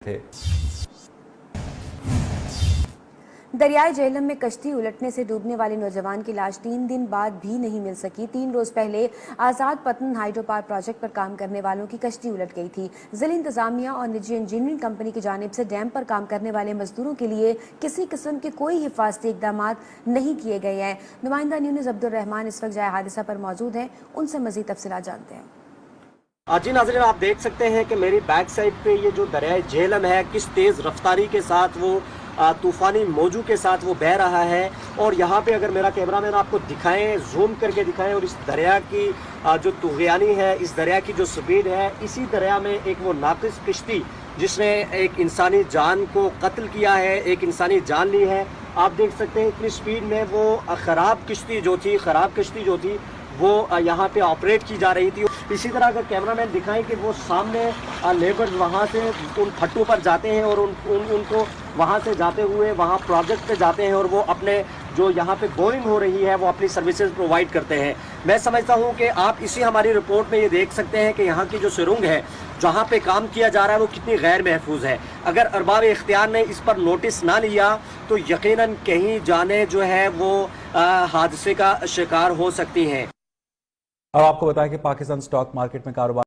تھے۔ دریائے جہلم میں کشتی الٹنے سے ڈوبنے والے نوجوان کی لاش 3 دن بعد بھی نہیں مل سکی۔ 3 روز پہلے آزاد پتن ہائیڈرو پاور پروجیکٹ پر کام کرنے والوں کی کشتی الٹ گئی تھی۔ ضلع انتظامیہ اور نجی انجینئرنگ کمپنی کی جانب سے ڈیم پر کام کرنے والے مزدوروں کے لیے کسی قسم کے کوئی حفاظتی اقدامات نہیں کیے گئے ہیں۔ نمائندہ نیوز عبد الرحمان اس وقت جائے حادثہ پر موجود ہیں، ان سے مزید تفصیلات جانتے ہیں۔ جی ناظرین، آپ دیکھ سکتے ہیں کہ میری بیک سائڈ پہ یہ جو دریائے جہلم ہے کس تیز رفتاری کے ساتھ وہ طوفانی موجوں کے ساتھ وہ بہہ رہا ہے، اور یہاں پہ اگر میرا کیمرہ مین آپ کو دکھائیں، زوم کر کے دکھائیں، اور اس دریا کی جو طغیانی ہے، اس دریا کی جو سپیڈ ہے، اسی دریا میں ایک وہ ناقص کشتی جس نے ایک انسانی جان کو قتل کیا ہے، ایک انسانی جان لی ہے۔ آپ دیکھ سکتے ہیں اتنی سپیڈ میں وہ خراب کشتی جو تھی وہ یہاں پہ آپریٹ کی جا رہی تھی۔ اسی طرح اگر کیمرہ مین دکھائیں کہ وہ سامنے لیبرز وہاں سے ان پھٹوں پر جاتے ہیں اور ان کو وہاں سے جاتے ہوئے وہاں پروجیکٹ پہ جاتے ہیں، اور وہ اپنے جو یہاں پہ بورنگ ہو رہی ہے وہ اپنی سروسز پرووائڈ کرتے ہیں۔ میں سمجھتا ہوں کہ آپ اسی ہماری رپورٹ میں یہ دیکھ سکتے ہیں کہ یہاں کی جو سرنگ ہے جہاں پہ کام کیا جا رہا ہے وہ کتنی غیر محفوظ ہے۔ اگر ارباب اختیار نے اس پر نوٹس نہ لیا تو یقیناً کہیں جانیں جو ہے وہ حادثے کا شکار ہو سکتی ہیں۔ اب آپ کو بتائیں کہ پاکستان سٹاک مارکیٹ میں کاروبار